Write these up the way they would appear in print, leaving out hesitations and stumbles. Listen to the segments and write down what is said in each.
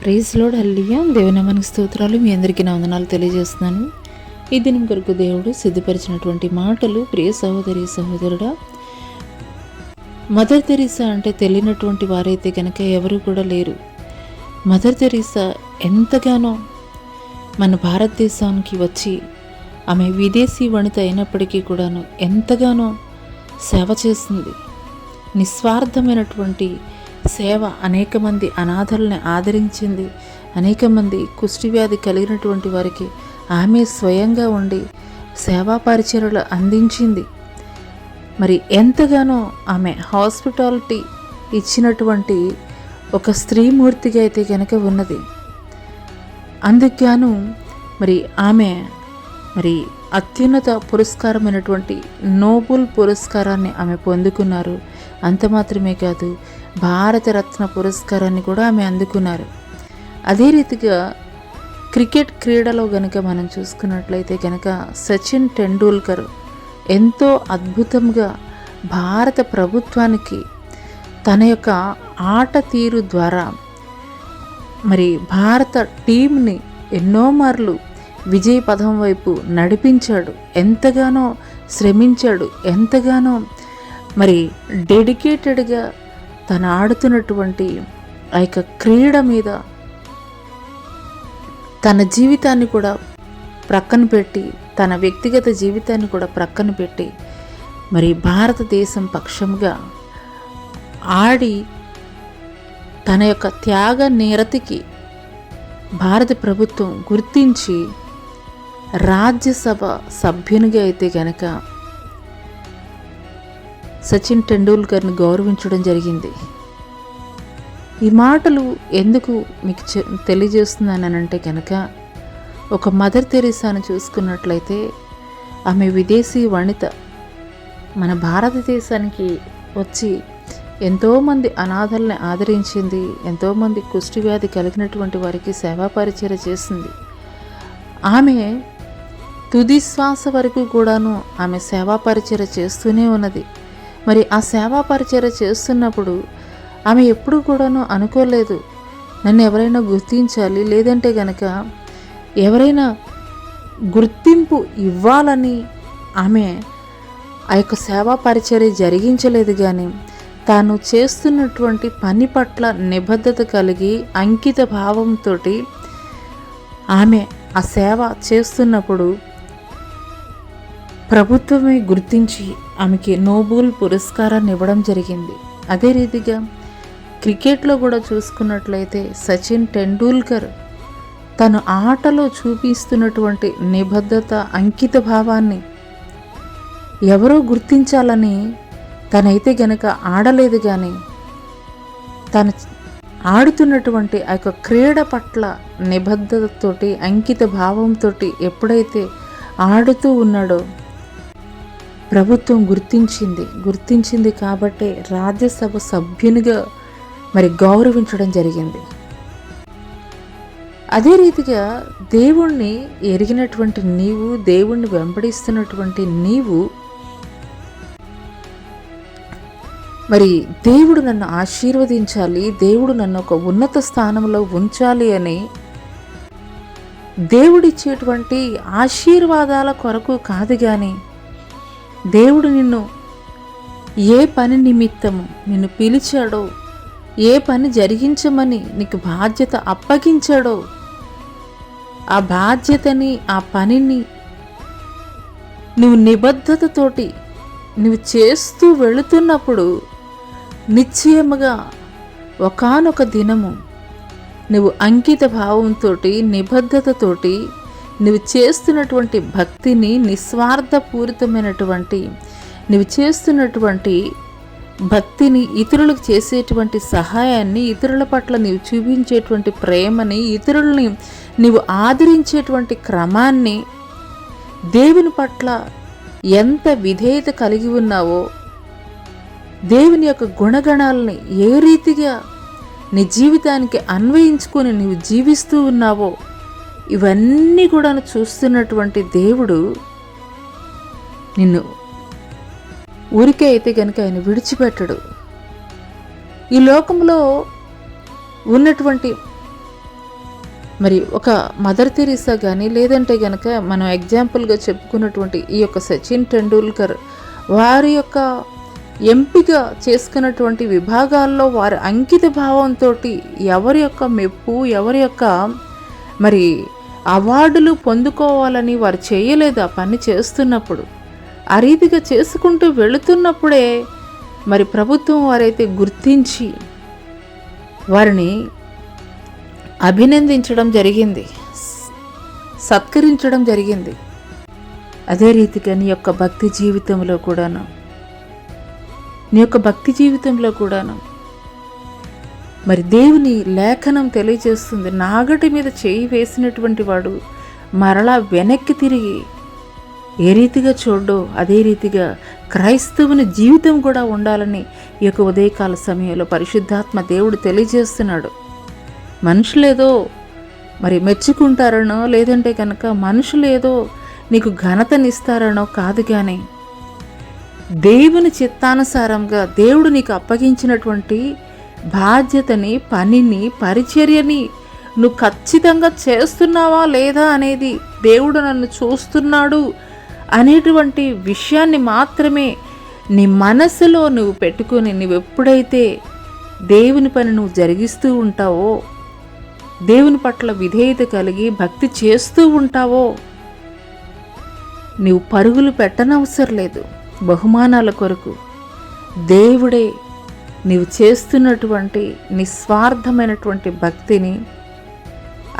Praise lord, హల్లెలూయా. దేవుని నామానికి స్తోత్రాలు. మీ అందరికీ నా వందనాలు తెలియజేస్తున్నాను. ఈ దినం కొరకు దేవుడు సిద్ధపరిచినటువంటి మాటలు. ప్రియ సహోదరి సహోదరుడా, మదర్ తెరీసా అంటే తెలియనటువంటి వారైతే కనుక ఎవరు కూడా లేరు. మదర్ తెరీసా ఎంతగానో మన భారతదేశానికి వచ్చి ఆమె విదేశీ వనిత అయినప్పటికీ కూడాను ఎంతగానో సేవ చేస్తుంది. నిస్వార్థమైనటువంటి సేవ. అనేక మంది అనాథల్ని ఆదరించింది. అనేక మంది కుష్ఠవ్యాధి కలిగినటువంటి వారికి ఆమె స్వయంగా ఉండి సేవా పరిచర్యలు అందించింది. మరి ఎంతగానో ఆమె హాస్పిటాలిటీ ఇచ్చినటువంటి ఒక స్త్రీమూర్తిగా అయితే కనుక ఉన్నది. అందుకు మరి ఆమె అత్యున్నత పురస్కారమైనటువంటి నోబెల్ పురస్కారాన్ని ఆమె పొందుకున్నారు. అంత మాత్రమే కాదు, భారతరత్న పురస్కారాన్ని కూడా ఆమె అందుకున్నారు. అదే రీతిగా క్రికెట్ క్రీడలో గనుక మనం చూసుకున్నట్లయితే కనుక సచిన్ టెండూల్కర్ ఎంతో అద్భుతంగా భారత ప్రభుత్వానికి తన యొక్క ఆట తీరు ద్వారా మరి భారత టీంని ఎన్నో మార్లు విజయ పథం వైపు నడిపించాడు. ఎంతగానో శ్రమించాడు. ఎంతగానో మరి డెడికేటెడ్గా తను ఆడుతున్నటువంటి ఆ యొక్క క్రీడ మీద తన జీవితాన్ని కూడా ప్రక్కన పెట్టి, తన వ్యక్తిగత జీవితాన్ని కూడా ప్రక్కన పెట్టి మరి భారతదేశం పక్షంగా ఆడి తన యొక్క త్యాగ నిరతికి భారత ప్రభుత్వం గుర్తించి రాజ్యసభ సభ్యునిగా అయితే గనక సచిన్ టెండూల్కర్ని గౌరవించడం జరిగింది. ఈ మాటలు ఎందుకు మీకు తెలియజేస్తున్నానంటే కనుక, ఒక మదర్ తెరీసాను చూసుకున్నట్లయితే ఆమె విదేశీ వనిత మన భారతదేశానికి వచ్చి ఎంతోమంది అనాథల్ని ఆదరించింది. ఎంతోమంది కుష్ఠవ్యాధి కలిగినటువంటి వారికి సేవా పరిచర్య చేసింది. ఆమె తుది శ్వాస వరకు కూడాను ఆమె సేవా పరిచర్య చేస్తూనే ఉన్నది. మరి ఆ సేవా పరిచర్య చేస్తున్నప్పుడు ఆమె ఎప్పుడు కూడాను అనుకోలేదు నన్ను ఎవరైనా గుర్తించాలి, లేదంటే గనక ఎవరైనా గుర్తింపు ఇవ్వాలని ఆమె ఆ యొక్క సేవా పరిచర్య జరిగించలేదు. కానీ తాను చేస్తున్నటువంటి పని పట్ల నిబద్ధత కలిగి అంకిత భావంతో ఆమె ఆ సేవ చేస్తున్నప్పుడు ప్రభుత్వమే గుర్తించి ఆమెకి నోబెల్ పురస్కారాన్ని ఇవ్వడం జరిగింది. అదే రీతిగా క్రికెట్లో కూడా చూసుకున్నట్లయితే సచిన్ టెండూల్కర్ తను ఆటలో చూపిస్తున్నటువంటి నిబద్ధత, అంకిత భావాన్ని ఎవరో గుర్తించాలని తనైతే గనక ఆడలేదు. కానీ తను ఆడుతున్నటువంటి ఆ యొక్క క్రీడ పట్ల నిబద్ధతతోటి, అంకిత భావంతో ఎప్పుడైతే ఆడుతూ ఉన్నాడో ప్రభుత్వం గుర్తించింది కాబట్టే రాజ్యసభ సభ్యునిగా మరి గౌరవించడం జరిగింది. అదే రీతిగా దేవుణ్ణి ఎరిగినటువంటి నీవు, దేవుణ్ణి వెంబడిస్తున్నటువంటి నీవు, మరి దేవుడు నన్ను ఆశీర్వదించాలి, దేవుడు నన్ను ఒక ఉన్నత స్థానంలో ఉంచాలి అని దేవుడిచ్చేటువంటి ఆశీర్వాదాల కొరకు కాదు, కానీ దేవుడు నిన్ను ఏ పని నిమిత్తము నిన్ను పిలిచాడో, ఏ పని జరిగించమని నీకు బాధ్యత అప్పగించాడో ఆ బాధ్యతని, ఆ పనిని నువ్వు నిబద్ధతతోటి నువ్వు చేస్తూ వెళుతున్నప్పుడు నిశ్చయముగా ఒకానొక దినము నువ్వు అంకిత భావంతో, నిబద్ధతతోటి నువ్వు చేస్తున్నటువంటి భక్తిని, నిస్వార్థపూరితమైనటువంటి నువ్వు చేస్తున్నటువంటి భక్తిని, ఇతరులకు చేసేటువంటి సహాయాన్ని, ఇతరుల పట్ల నీవు చూపించేటువంటి ప్రేమని, ఇతరులని నీవు ఆదరించేటువంటి క్రమాన్ని, దేవుని పట్ల ఎంత విధేయత కలిగి ఉన్నావో, దేవుని యొక్క గుణగణాలని ఏ రీతిగా నీ జీవితానికి అన్వయించుకొని నీవు జీవిస్తూ ఉన్నావో, ఇవన్నీ కూడా చూస్తున్నటువంటి దేవుడు నిన్ను ఊరికే అయితే కనుక ఆయన విడిచిపెట్టడు. ఈ లోకంలో ఉన్నటువంటి మరి ఒక మదర్ తెరీసా కానీ, లేదంటే గనక మనం ఎగ్జాంపుల్గా చెప్పుకున్నటువంటి ఈ యొక్క సచిన్ టెండూల్కర్ వారి యొక్క ఎంపిక చేసుకున్నటువంటి విభాగాల్లో వారి అంకిత భావంతో ఎవరి యొక్క మెప్పు, ఎవరి యొక్క మరి అవార్డులు పొందుకోవాలని వారు చేయలేదు. ఆ పని చేస్తున్నప్పుడు ఆ రీతిగా చేసుకుంటూ వెళుతున్నప్పుడే మరి ప్రభుత్వం వారైతే గుర్తించి వారిని అభినందించడం జరిగింది, సత్కరించడం జరిగింది. అదే రీతిగా నీ యొక్క భక్తి జీవితంలో కూడాను మరి దేవుని లేఖనం తెలియజేస్తుంది, నాగటి మీద చేయి వేసినటువంటి వాడు మరలా వెనక్కి తిరిగి ఏ రీతిగా చూడో అదే రీతిగా క్రైస్తవుని జీవితం కూడా ఉండాలని ఈ యొక్క ఉదయకాల సమయంలో పరిశుద్ధాత్మ దేవుడు తెలియజేస్తున్నాడు. మనుషులేదో మరి మెచ్చుకుంటారనో, లేదంటే కనుక మనుషులేదో నీకు ఘనతనిస్తారనో కాదు, కానీ దేవుని చిత్తానుసారంగా దేవుడు నీకు అప్పగించినటువంటి బాధ్యతని, పనిని, పరిచర్యని నువ్వు ఖచ్చితంగా చేస్తున్నావా లేదా అనేది దేవుడు నన్ను చూస్తున్నాడు అనేటువంటి విషయాన్ని మాత్రమే నీ మనసులో నువ్వు పెట్టుకొని నువ్వు ఎప్పుడైతే దేవుని పని నువ్వు జరిగిస్తూ ఉంటావో, దేవుని పట్ల విధేయత కలిగి భక్తి చేస్తూ ఉంటావో, నీవు పరుగులు పెట్టనవసరం లేదు. బహుమానాల కొరకు దేవుడే నీవు చేస్తున్నటువంటి నిస్వార్థమైనటువంటి భక్తిని,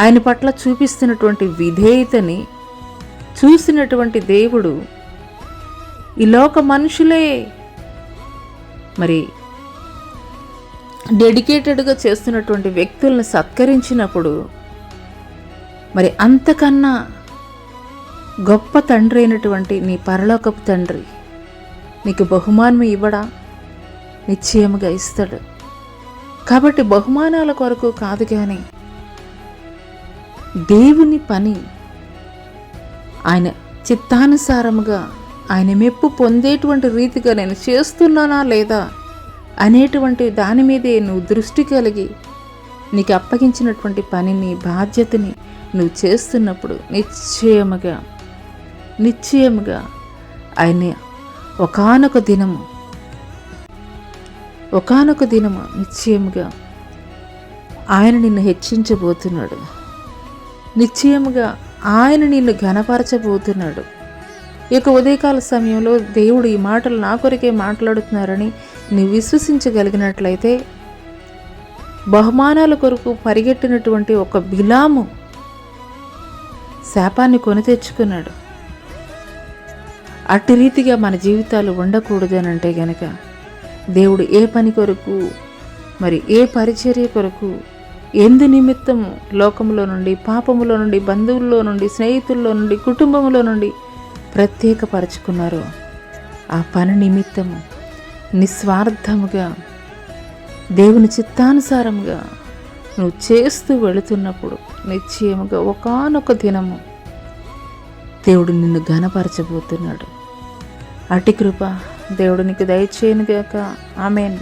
ఆయన పట్ల చూపిస్తున్నటువంటి విధేయతని చూసినటువంటి దేవుడు ఈ లోక మనుషులే మరి డెడికేటెడ్గా చేస్తున్నటువంటి వ్యక్తులను సత్కరించినప్పుడు మరి అంతకన్నా గొప్ప తండ్రి అయినటువంటి నీ పరలోకపు తండ్రి నీకు బహుమానం ఇవ్వడా? నిశ్చయముగా ఇస్తాడు. కాబట్టి బహుమానాల కొరకు కాదు, కానీ దేవుని పని ఆయన చిత్తానుసారముగా ఆయన మెప్పు పొందేటువంటి రీతిగా నేను చేస్తున్నానా లేదా అనేటువంటి దాని మీదే నువ్వు దృష్టి కలిగి నీకు అప్పగించినటువంటి పనిని, బాధ్యతని నువ్వు చేస్తున్నప్పుడు నిశ్చయముగా ఆయన ఒకానొక దినము నిశ్చయముగా ఆయన నిన్ను హెచ్చించబోతున్నాడు. నిశ్చయముగా ఆయన నిన్ను ఘనపరచబోతున్నాడు. ఈ యొక్క ఉదయకాల సమయంలో దేవుడు ఈ మాటలు నా కొరకే మాట్లాడుతున్నారని నీవు విశ్వసించగలిగినట్లయితే, బహుమానాల కొరకు పరిగెట్టినటువంటి ఒక బిలాము శాపాన్ని కొని తెచ్చుకున్నాడు. అట్టి రీతిగా మన జీవితాలు ఉండకూడదనంటే గనక దేవుడు ఏ పని కొరకు, మరి ఏ పరిచర్య కొరకు, ఎందు నిమిత్తము లోకములో నుండి, పాపములో నుండి, బంధువుల్లో నుండి, స్నేహితుల్లో నుండి, కుటుంబంలో నుండి ప్రత్యేకపరచుకున్నారో ఆ పని నిమిత్తము నిస్వార్థముగా దేవుని చిత్తానుసారంగా నువ్వు చేస్తూ వెళుతున్నప్పుడు నిశ్చయముగా ఒకానొక దినము దేవుడు నిన్ను ఘనపరచబోతున్నాడు. అట్టి కృప దేవుడు నీకు దయచేయనుగాక. ఆమేన్.